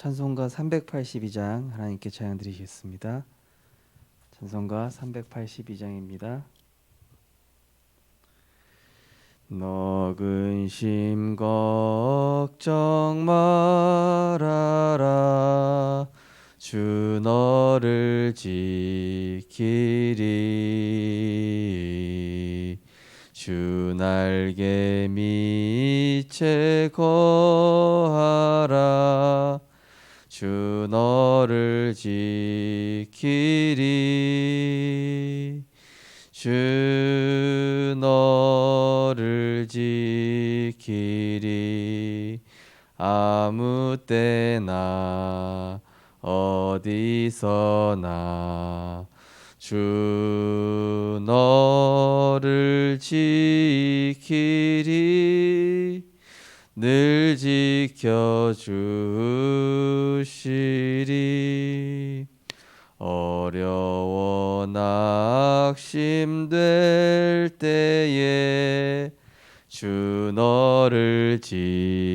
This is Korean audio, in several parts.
찬송가 382장 하나님께 찬양 드리겠습니다. 찬송가 382장입니다. 너 근심 걱정 말아라 주 너를 지키리 주 날개 밑에 거하라 주 너를 지키리 주 너를 지키리 아무 때나 어디서나 주 너를 지키리 늘 지켜주시리 어려워 낙심될 때에 주 너를 지키리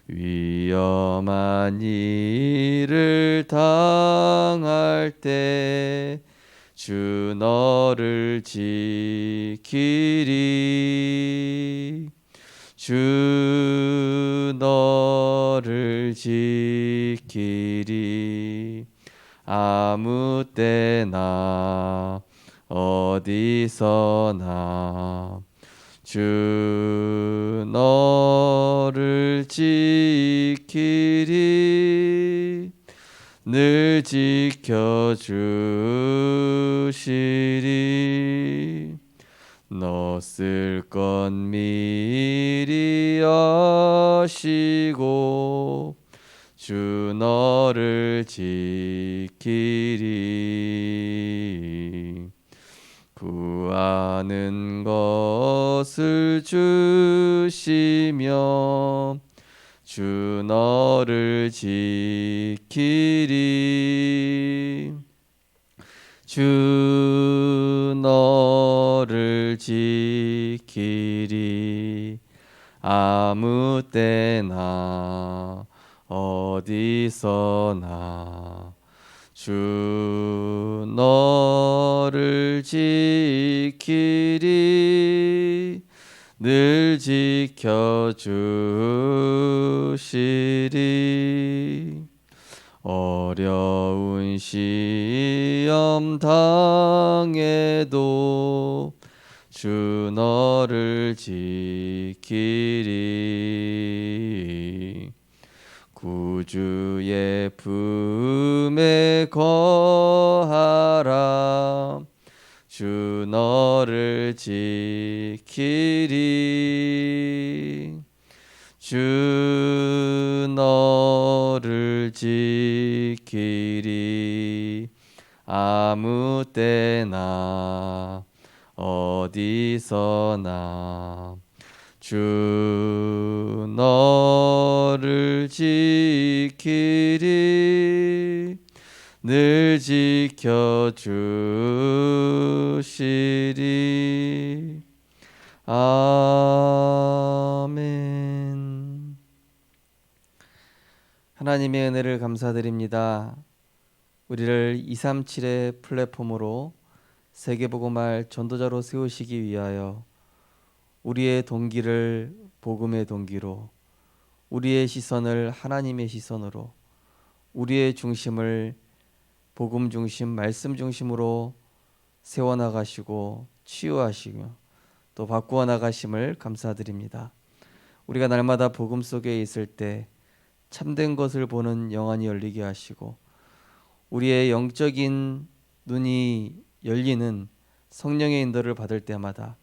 위험한 일을 당할 때 주 너를 지키리 주 너를 지키리 아무 때나 어디서나 주 너를 지키리 늘 지켜주시리 너 쓸 것 미리 아시고 주 너를 지키리 구하는 것을 주시며 주 너를 지키리 주 너를 지키리 아무 때나 어디서나 주 너를 지키리 늘 지켜주시리 어려운 시험 당해도 주 너를 지키리 구주의 품에 거하라 주 너를 지키리 주 너를 지키리 아무 때나 어디서나 주 너를 지키리 늘 지켜주시리 아멘. 하나님의 은혜를 감사드립니다. 우리를 237의 플랫폼으로 세계복음할 전도자로 세우시기 위하여 우리의 동기를 복음의 동기로, 우리의 시선을 하나님의 시선으로, 우리의 중심을 복음 중심, 말씀 중심으로 세워나가시고 치유하시며 또 바꾸어 나가심을 감사드립니다. 우리가 날마다 복음 속에 있을 때 참된 것을 보는 영안이 열리게 하시고 우리의 영적인 눈이 열리는 성령의 인도를 받을 때마다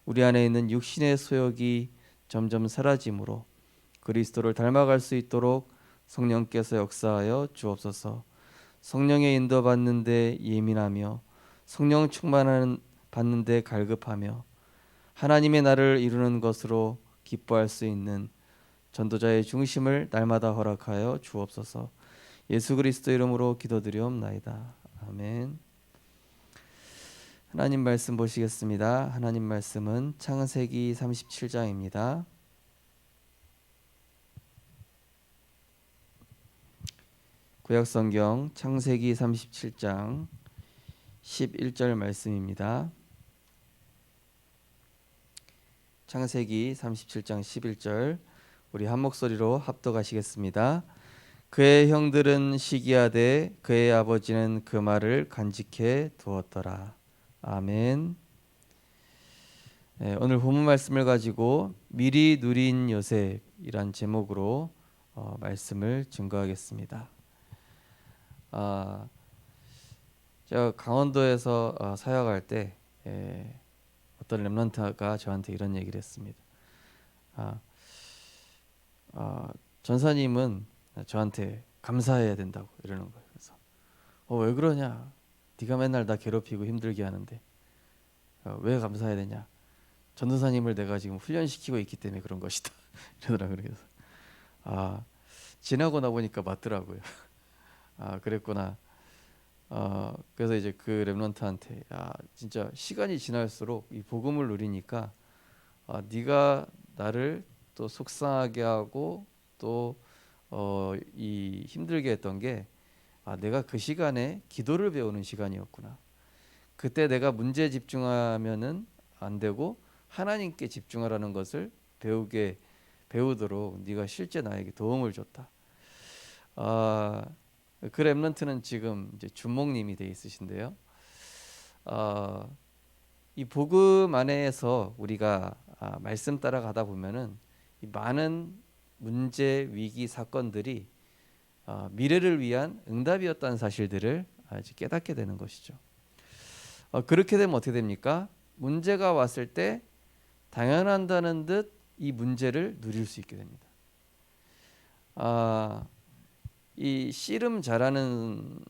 우리 안에 있는 육신의 소욕이 점점 사라짐으로 그리스도를 닮아갈 수 있도록 성령께서 역사하여 주옵소서. 성령의 인도 받는 데 예민하며 성령 충만한 받는 데 갈급하며 하나님의 나라를 이루는 것으로 기뻐할 수 있는 전도자의 중심을 날마다 허락하여 주옵소서. 예수 그리스도 이름으로 기도드리옵나이다. 아멘. 하나님 말씀 보시겠습니다. 하나님 말씀은 창세기 37장입니다. 구약성경 창세기 37장 11절 말씀입니다. 창세기 37장 11절 우리 한 목소리로 합독하시겠습니다. 그의 형들은 시기하되 그의 아버지는 그 말을 간직해 두었더라. 아멘. 오늘 본문 말씀을 가지고 미리 누린 요셉이란 제목으로 말씀을 증거하겠습니다. 제가 강원도에서 사역할 때 어떤 렘넌트가 저한테 이런 얘기를 했습니다. 전사님은 저한테 감사해야 된다고 이러는 거예요. 그래서 왜 그러냐? 네가 맨날 나 괴롭히고 힘들게 하는데 왜 감사해야 되냐? 전도사님을 내가 지금 훈련시키고 있기 때문에 그런 것이다 이러더라고요. 그래서 지나고 나 보니까 맞더라고요. 그랬구나. 그래서 이제 그 렘넌트한테 진짜 시간이 지날수록 이 복음을 누리니까 네가 나를 또 속상하게 하고 또 이 힘들게 했던 게 내가 그 시간에 기도를 배우는 시간이었구나. 그때 내가 문제에 집중하면은 안 되고 하나님께 집중하라는 것을 배우도록 네가 실제 나에게 도움을 줬다. 그 렘넌트는 지금 이제 주목님이 돼 있으신데요. 이 복음 안에서 우리가 말씀 따라가다 보면은 이 많은 문제, 위기, 사건들이 미래를 위한 응답이었다는 사실들을 이제 깨닫게 되는 것이죠. 그렇게 되면 어떻게 됩니까? 문제가 왔을 때 당연한다는 듯 이 문제를 누릴 수 있게 됩니다. 이 씨름 잘하는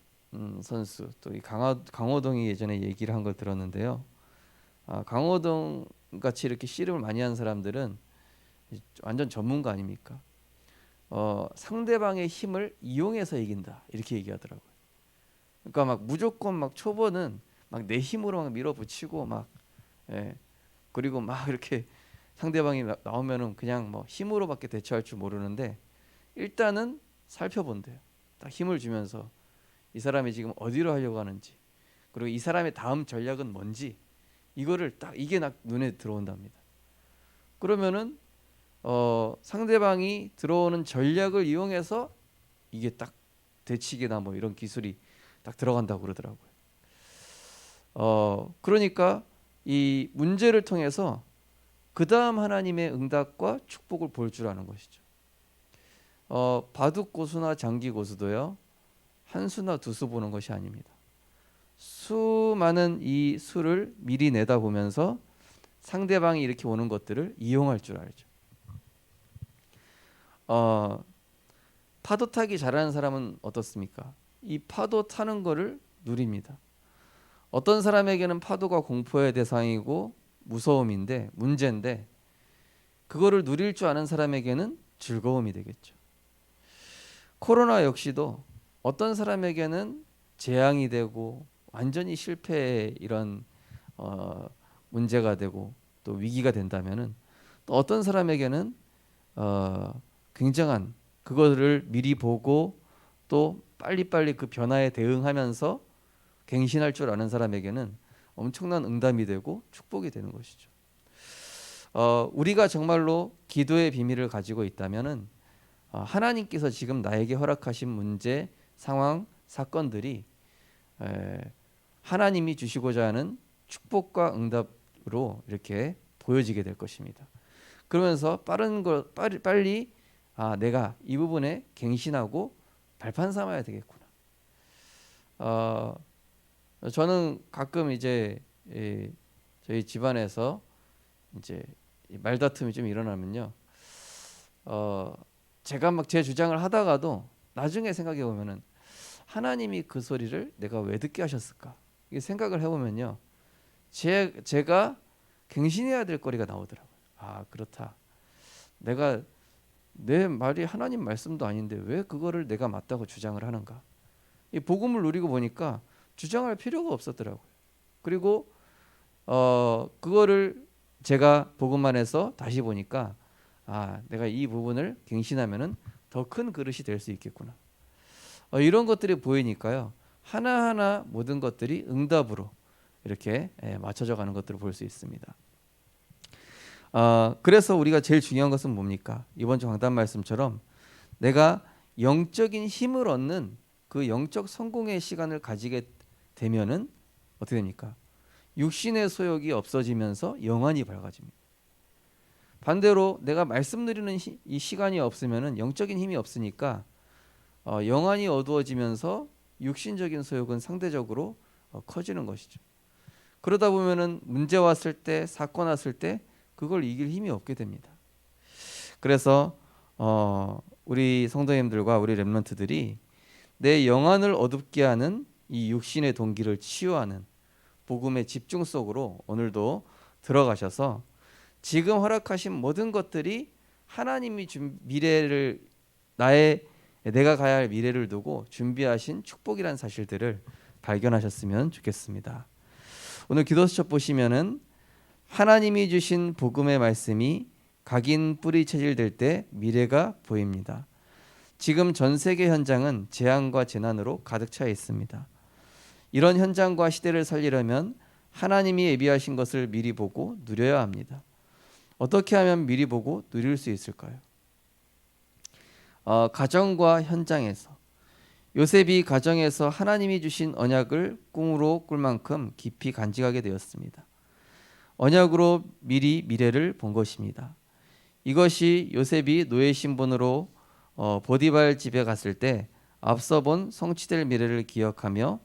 선수 또 이 강호동이 예전에 얘기를 한 걸 들었는데요. 강호동 같이 이렇게 씨름을 많이 한 사람들은 완전 전문가 아닙니까? 상대방의 힘을 이용해서 이긴다 이렇게 얘기하더라고요. 그러니까 막 무조건 막 초보는 막 내 힘으로 막 밀어붙이고 그리고 막 이렇게 상대방이 나오면은 그냥 뭐 힘으로밖에 대처할 줄 모르는데 일단은 살펴본대요. 딱 힘을 주면서 이 사람이 지금 어디로 하려고 하는지 그리고 이 사람의 다음 전략은 뭔지 이거를 딱 이게 눈에 들어온답니다. 그러면은 상대방이 들어오는 전략을 이용해서 이게 딱 대치기나 뭐 이런 기술이 딱 들어간다고 그러더라고요. 그러니까 이 문제를 통해서 그 다음 하나님의 응답과 축복을 볼 줄 아는 것이죠. 바둑 고수나 장기 고수도요 한 수나 두 수 보는 것이 아닙니다. 수많은 이 수를 미리 내다보면서 상대방이 이렇게 오는 것들을 이용할 줄 알죠. 파도 타기 잘하는 사람은 어떻습니까? 이 파도 타는 거를 누립니다. 어떤 사람에게는 파도가 공포의 대상이고 무서움인데 문제인데 그거를 누릴 줄 아는 사람에게는 즐거움이 되겠죠. 코로나 역시도 어떤 사람에게는 재앙이 되고 완전히 실패의 이런 문제가 되고 또 위기가 된다면은 또 어떤 사람에게는 굉장한 그거를 미리 보고 또 빨리빨리 그 변화에 대응하면서 갱신할 줄 아는 사람에게는 엄청난 응답이 되고 축복이 되는 것이죠. 우리가 정말로 기도의 비밀을 가지고 있다면은 하나님께서 지금 나에게 허락하신 문제, 상황, 사건들이 하나님이 주시고자 하는 축복과 응답으로 이렇게 보여지게 될 것입니다. 그러면서 빨리 내가 이 부분에 갱신하고 발판 삼아야 되겠구나. 저는 가끔 이제 저희 집안에서 이제 말다툼이 좀 일어나면요, 제가 막 제 주장을 하다가도 나중에 생각해 보면은 하나님이 그 소리를 내가 왜 듣게 하셨을까? 이게 생각을 해보면요, 제가 갱신해야 될 거리가 나오더라고요. 그렇다. 내가 내 말이 하나님 말씀도 아닌데 왜 그거를 내가 맞다고 주장을 하는가? 이 복음을 누리고 보니까 주장할 필요가 없었더라고요. 그리고 그거를 제가 복음 안에서 다시 보니까 내가 이 부분을 갱신하면은 더 큰 그릇이 될 수 있겠구나. 이런 것들이 보이니까요. 하나하나 모든 것들이 응답으로 이렇게 맞춰져 가는 것들을 볼 수 있습니다. 그래서 우리가 제일 중요한 것은 뭡니까? 이번 주 강단 말씀처럼 내가 영적인 힘을 얻는 그 영적 성공의 시간을 가지게 되면은 어떻게 됩니까? 육신의 소욕이 없어지면서 영안이 밝아집니다. 반대로 내가 말씀 누리는 이 시간이 없으면은 영적인 힘이 없으니까 영안이 어두워지면서 육신적인 소욕은 상대적으로 커지는 것이죠. 그러다 보면은 문제 왔을 때, 사건 왔을 때 그걸 이길 힘이 없게 됩니다. 그래서 우리 성도님들과 우리 렘넌트들이 내 영안을 어둡게 하는 이 육신의 동기를 치유하는 복음의 집중 속으로 오늘도 들어가셔서 지금 허락하신 모든 것들이 하나님이 미래를 내가 가야 할 미래를 두고 준비하신 축복이라는 사실들을 발견하셨으면 좋겠습니다. 오늘 기도수첩 보시면은 하나님이 주신 복음의 말씀이 각인 뿌리 체질될 때 미래가 보입니다. 지금 전 세계 현장은 재앙과 재난으로 가득 차 있습니다. 이런 현장과 시대를 살리려면 하나님이 예비하신 것을 미리 보고 누려야 합니다. 어떻게 하면 미리 보고 누릴 수 있을까요? 가정과 현장에서 요셉이 가정에서 하나님이 주신 언약을 꿈으로 꿀 만큼 깊이 간직하게 되었습니다. 언약으로 미리 미래를 본 것입니다. 이것이 요셉이 노예 신분으로 보디발 집에 갔을 때 앞서 본 성취될 미래를 기억하며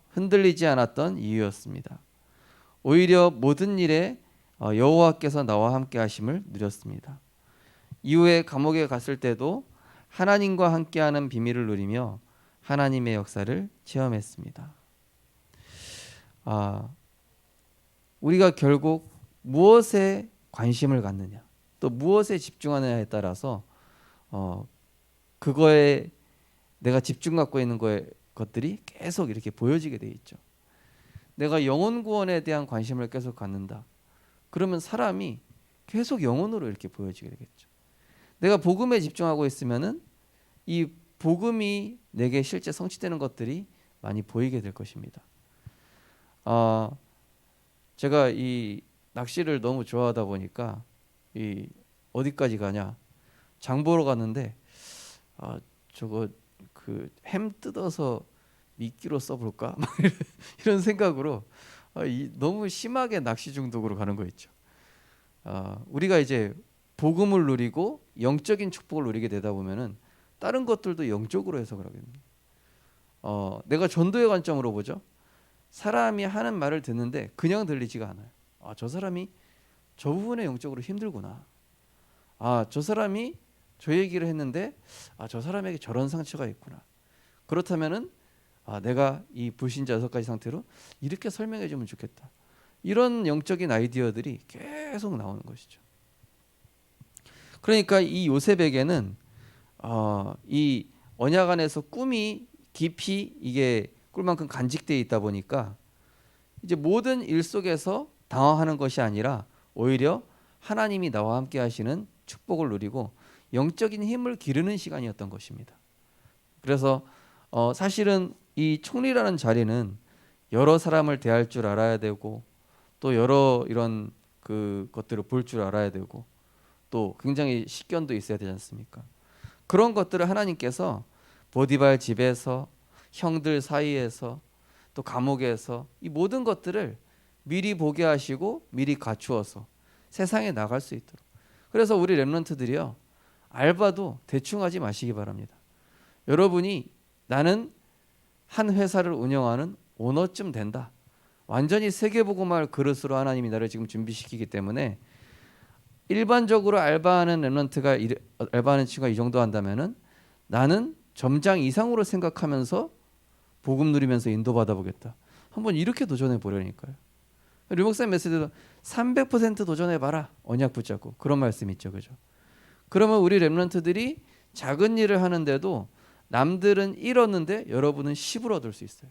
흔들리지 않았던 이유였습니다. 오히려 모든 일에 여호와께서 나와 함께 하심을 누렸습니다. 이후에 감옥에 갔을 때도 하나님과 함께하는 비밀을 누리며 하나님의 역사를 체험했습니다. 우리가 결국 무엇에 관심을 갖느냐, 또 무엇에 집중하느냐에 따라서 그거에 내가 집중 갖고 있는 것들이 계속 이렇게 보여지게 돼 있죠. 내가 영혼 구원에 대한 관심을 계속 갖는다. 그러면 사람이 계속 영혼으로 이렇게 보여지게 되겠죠. 내가 복음에 집중하고 있으면은 이 복음이 내게 실제 성취되는 것들이 많이 보이게 될 것입니다. 제가 이 낚시를 너무 좋아하다 보니까 이 어디까지 가냐, 장 보러 갔는데 저거 그 햄 뜯어서 미끼로 써볼까 이런 생각으로 너무 심하게 낚시 중독으로 가는 거 있죠. 우리가 이제 복음을 누리고 영적인 축복을 누리게 되다 보면은 다른 것들도 영적으로 해석을 하게 됩니다. 내가 전도의 관점으로 보죠. 사람이 하는 말을 듣는데 그냥 들리지가 않아요. 저 사람이 저 부분에 영적으로 힘들구나. 저 사람이 저 얘기를 했는데 저 사람에게 저런 상처가 있구나. 그렇다면은 내가 이 불신자 6가지 상태로 이렇게 설명해 주면 좋겠다. 이런 영적인 아이디어들이 계속 나오는 것이죠. 그러니까 이 요셉에게는 이 언약 안에서 꿈이 깊이 이게 꿀만큼 간직되어 있다 보니까 이제 모든 일 속에서 당황하는 것이 아니라 오히려 하나님이 나와 함께 하시는 축복을 누리고 영적인 힘을 기르는 시간이었던 것입니다. 그래서 사실은 이 총리라는 자리는 여러 사람을 대할 줄 알아야 되고 또 여러 이런 그 것들을 볼 줄 알아야 되고 또 굉장히 식견도 있어야 되지 않습니까? 그런 것들을 하나님께서 보디발 집에서 형들 사이에서 또 감옥에서 이 모든 것들을 미리 보게 하시고 미리 갖추어서 세상에 나갈 수 있도록. 그래서 우리 렘넌트들이요, 알바도 대충 하지 마시기 바랍니다. 여러분이 나는 한 회사를 운영하는 오너쯤 된다. 완전히 세계복음화할 그릇으로 하나님이 나를 지금 준비시키기 때문에 일반적으로 알바하는 렘넌트가 알바하는 친구가 이 정도 한다면은 나는 점장 이상으로 생각하면서 복음 누리면서 인도받아 보겠다. 한번 이렇게 도전해 보려니까요. 류목사님 메시지도 300% 도전해 봐라. 언약 붙잡고 그런 말씀 있죠, 그죠? 그러면 우리 렘넌트들이 작은 일을 하는데도 남들은 1 얻는데 여러분은 10을 얻을 수 있어요.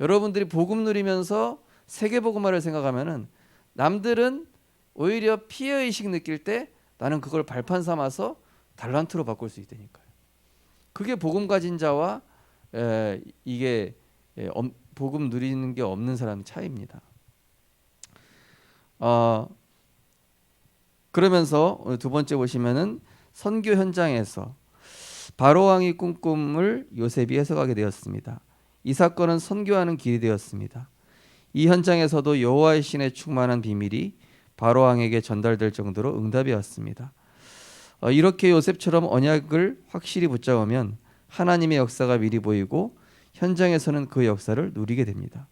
여러분들이 복음 누리면서 세계복음화를 생각하면은 남들은 오히려 피해의식 느낄 때 나는 그걸 발판 삼아서 달란트로 바꿀 수 있다니까요. 그게 복음 가진 자와 이게 복음 누리는 게 없는 사람의 차이입니다. 그러면서 오늘 두 번째 보시면은 선교 현장에서 바로 왕이 꾼 꿈을 요셉이 해석하게 되었습니다. 이 사건은 선교하는 길이 되었습니다. 이 현장에서도 여호와의 신에 충만한 비밀이 바로 왕에게 전달될 정도로 응답이 왔습니다. 이렇게 요셉처럼 언약을 확실히 붙잡으면 하나님의 역사가 미리 보이고 현장에서는 그 역사를 누리게 됩니다.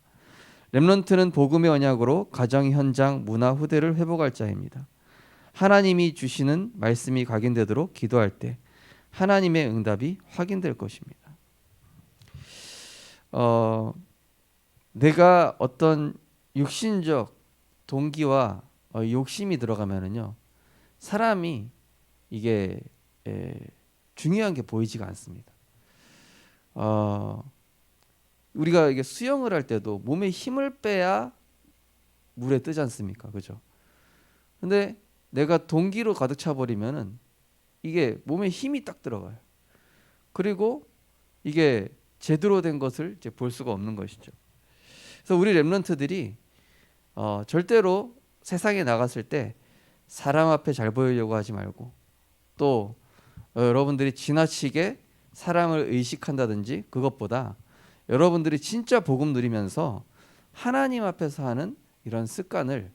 렘넌트는 복음의 언약으로 가정, 현장, 문화, 후대를 회복할 자입니다. 하나님이 주시는 말씀이 각인되도록 기도할 때 하나님의 응답이 확인될 것입니다. 내가 어떤 육신적 동기와 욕심이 들어가면은요, 사람이 이게 중요한 게 보이지가 않습니다. 우리가 이게 수영을 할 때도 몸에 힘을 빼야 물에 뜨지 않습니까? 그죠? 근데 내가 동기로 가득 차 버리면은 이게 몸에 힘이 딱 들어가요. 그리고 이게 제대로 된 것을 이제 볼 수가 없는 것이죠. 그래서 우리 렘넌트들이 절대로 세상에 나갔을 때 사람 앞에 잘 보이려고 하지 말고, 또 여러분들이 지나치게 사람을 의식한다든지, 그것보다 여러분들이 진짜 복음 누리면서 하나님 앞에서 하는 이런 습관을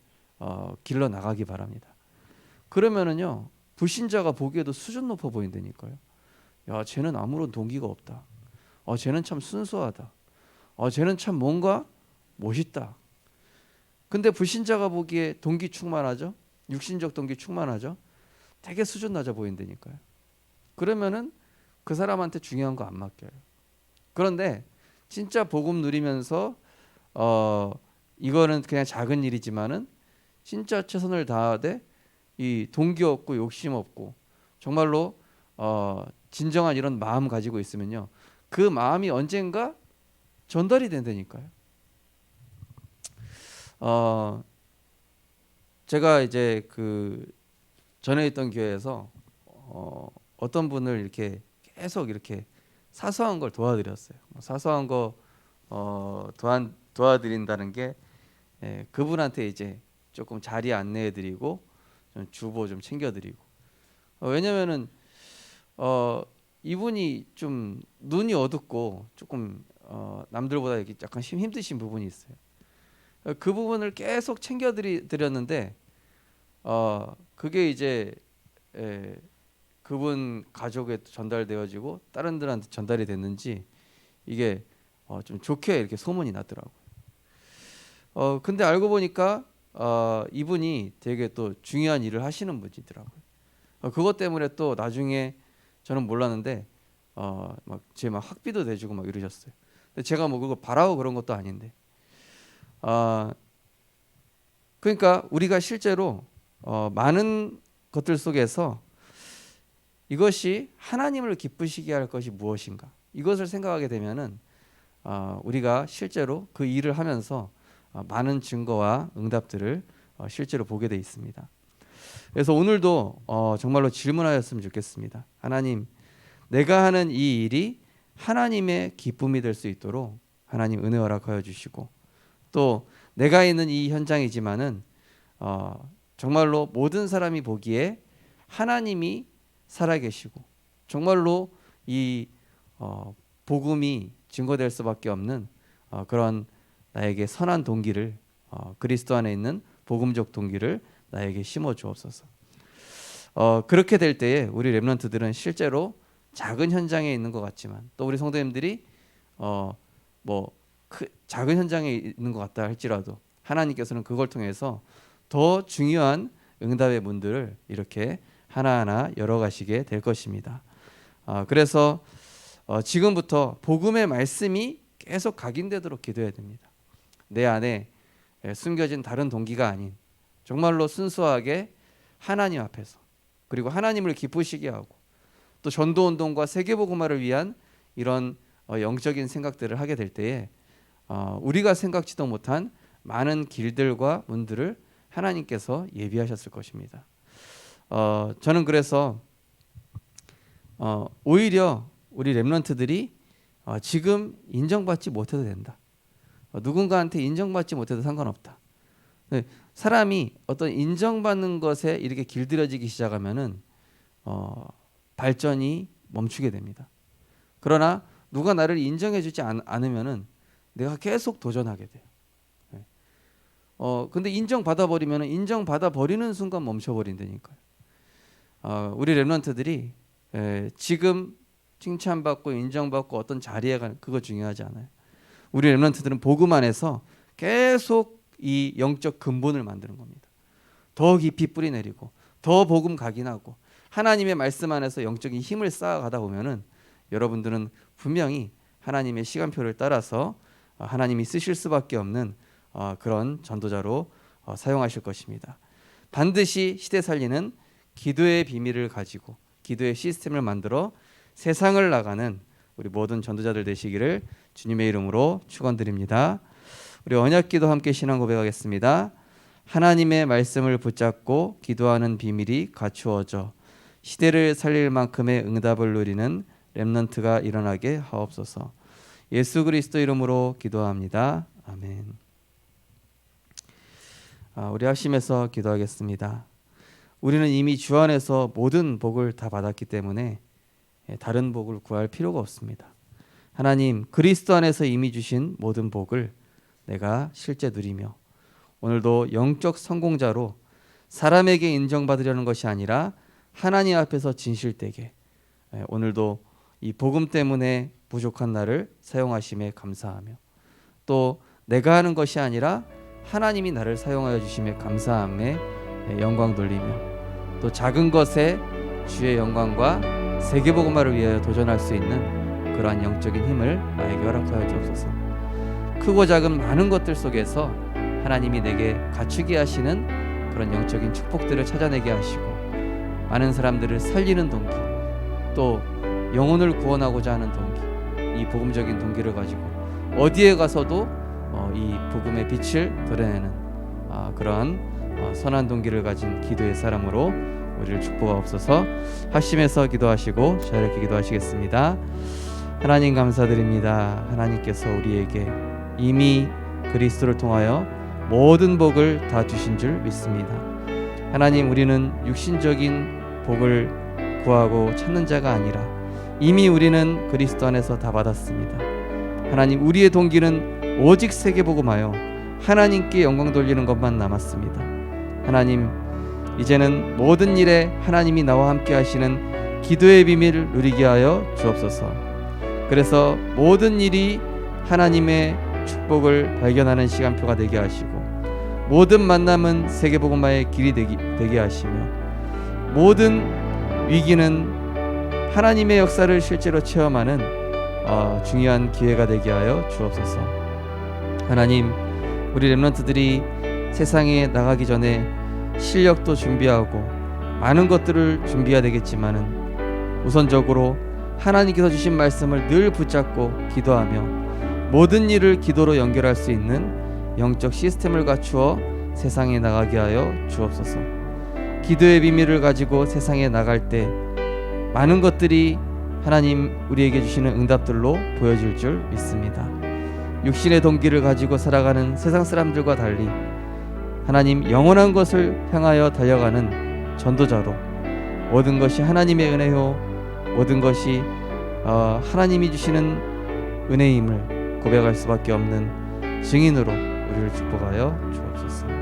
길러 나가기 바랍니다. 그러면은요, 불신자가 보기에도 수준 높아 보인다니까요. 야, 쟤는 아무런 동기가 없다. 쟤는 참 순수하다. 쟤는 참 뭔가 멋있다. 근데 불신자가 보기에 동기 충만하죠? 육신적 동기 충만하죠? 되게 수준 낮아 보인다니까요. 그러면은 그 사람한테 중요한 거 안 맡겨요. 그런데 진짜 복음 누리면서 이거는 그냥 작은 일이지만은 진짜 최선을 다하되 이 동기 없고 욕심 없고 정말로 진정한 이런 마음 가지고 있으면요, 그 마음이 언젠가 전달이 된다니까요. 제가 이제 그 전에 있던 교회에서 어떤 분을 이렇게 계속 이렇게 사소한 걸 도와드렸어요. 사소한 거 도와드린다는 게 그분한테 이제 조금 자리 안내해드리고 좀 주보 좀 챙겨드리고, 왜냐면은 이분이 좀 눈이 어둡고 조금 남들보다 이렇게 약간 힘드신 부분이 있어요. 그 부분을 계속 챙겨드렸는데 그게 이제 그분 가족에 전달되어지고 다른 들한테 전달이 됐는지 이게 좀 좋게 이렇게 소문이 났더라고요. 근데 알고 보니까 이분이 되게 또 중요한 일을 하시는 분이더라고요. 그것 때문에 또 나중에 저는 몰랐는데 막 학비도 내주고 막 이러셨어요. 근데 제가 뭐 그거 바라고 그런 것도 아닌데, 그러니까 우리가 실제로 많은 것들 속에서 이것이 하나님을 기쁘시게 할 것이 무엇인가, 이것을 생각하게 되면은 우리가 실제로 그 일을 하면서 많은 증거와 응답들을 실제로 보게 돼 있습니다. 그래서 오늘도 정말로 질문하였으면 좋겠습니다. 하나님, 내가 하는 이 일이 하나님의 기쁨이 될 수 있도록 하나님 은혜 허락하여 주시고, 또 내가 있는 이 현장이지만은 정말로 모든 사람이 보기에 하나님이 살아계시고 정말로 이 복음이 증거될 수밖에 없는 그런 나에게 선한 동기를, 그리스도 안에 있는 복음적 동기를 나에게 심어 주옵소서. 그렇게 될 때에 우리 렘넌트들은 실제로 작은 현장에 있는 것 같지만, 또 우리 성도님들이 작은 현장에 있는 것 같다 할지라도 하나님께서는 그걸 통해서 더 중요한 응답의 문들을 이렇게 하나하나 열어가시게 될 것입니다. 그래서 지금부터 복음의 말씀이 계속 각인되도록 기도해야 됩니다. 내 안에 숨겨진 다른 동기가 아닌 정말로 순수하게 하나님 앞에서, 그리고 하나님을 기쁘시게 하고 또 전도운동과 세계복음화를 위한 이런 영적인 생각들을 하게 될 때에 우리가 생각지도 못한 많은 길들과 문들을 하나님께서 예비하셨을 것입니다. 저는 그래서 오히려 우리 렘넌트들이 지금 인정받지 못해도 된다. 누군가한테 인정받지 못해도 상관없다. 사람이 어떤 인정받는 것에 이렇게 길들여지기 시작하면은 발전이 멈추게 됩니다. 그러나 누가 나를 인정해주지 않으면은 내가 계속 도전하게 돼요. 근데 인정받아 버리면은 인정받아 버리는 순간 멈춰버린다니까요. 우리 렘넌트들이 지금 칭찬받고 인정받고 어떤 자리에 가는 그거 중요하지 않아요. 우리 렘넌트들은 복음 안에서 계속 이 영적 근본을 만드는 겁니다. 더 깊이 뿌리 내리고 더 복음 각인하고 하나님의 말씀 안에서 영적인 힘을 쌓아가다 보면은 여러분들은 분명히 하나님의 시간표를 따라서 하나님이 쓰실 수밖에 없는 그런 전도자로 사용하실 것입니다. 반드시 시대 살리는 기도의 비밀을 가지고 기도의 시스템을 만들어 세상을 나가는 우리 모든 전도자들 되시기를 주님의 이름으로 축원드립니다. 우리 언약기도 함께 신앙 고백하겠습니다. 하나님의 말씀을 붙잡고 기도하는 비밀이 갖추어져 시대를 살릴 만큼의 응답을 누리는 렘넌트가 일어나게 하옵소서. 예수 그리스도 이름으로 기도합니다. 아멘. 우리 합심해서 기도하겠습니다. 우리는 이미 주 안에서 모든 복을 다 받았기 때문에 다른 복을 구할 필요가 없습니다. 하나님, 그리스도 안에서 이미 주신 모든 복을 내가 실제 누리며 오늘도 영적 성공자로 사람에게 인정받으려는 것이 아니라 하나님 앞에서 진실되게 오늘도 이 복음 때문에 부족한 나를 사용하심에 감사하며 또 내가 하는 것이 아니라 하나님이 나를 사용하여 주심에 감사함에 영광 돌리며 또 작은 것에 주의 영광과 세계복음화를 위하여 도전할 수 있는 그러한 영적인 힘을 나에게 허락하여 주옵소서. 크고 작은 많은 것들 속에서 하나님이 내게 갖추게 하시는 그런 영적인 축복들을 찾아내게 하시고 많은 사람들을 살리는 동기 또 영혼을 구원하고자 하는 동기 이 복음적인 동기를 가지고 어디에 가서도 이 복음의 빛을 드러내는 그런 선한 동기를 가진 기도의 사람으로 우리를 축복하옵소서. 합심해서 기도하시고 자유롭게 기도하시겠습니다. 하나님 감사드립니다. 하나님께서 우리에게 이미 그리스도를 통하여 모든 복을 다 주신 줄 믿습니다. 하나님, 우리는 육신적인 복을 구하고 찾는 자가 아니라 이미 우리는 그리스도 안에서 다 받았습니다. 하나님, 우리의 동기는 오직 세계복음하여 하나님께 영광 돌리는 것만 남았습니다. 하나님, 이제는 모든 일에 하나님이 나와 함께 하시는 기도의 비밀을 누리게 하여 주옵소서. 그래서 모든 일이 하나님의 축복을 발견하는 시간표가 되게 하시고 모든 만남은 세계복음화의 길이 되게 하시며 모든 위기는 하나님의 역사를 실제로 체험하는 중요한 기회가 되게 하여 주옵소서. 하나님, 우리 렘넌트들이 세상에 나가기 전에 실력도 준비하고 많은 것들을 준비해야 되겠지만은 우선적으로 하나님께서 주신 말씀을 늘 붙잡고 기도하며 모든 일을 기도로 연결할 수 있는 영적 시스템을 갖추어 세상에 나가게 하여 주옵소서. 기도의 비밀을 가지고 세상에 나갈 때 많은 것들이 하나님 우리에게 주시는 응답들로 보여질 줄 믿습니다. 육신의 동기를 가지고 살아가는 세상 사람들과 달리 하나님 영원한 것을 향하여 달려가는 전도자로 모든 것이 하나님의 은혜요 모든 것이 하나님이 주시는 은혜임을 고백할 수밖에 없는 증인으로 우리를 축복하여 주옵소서.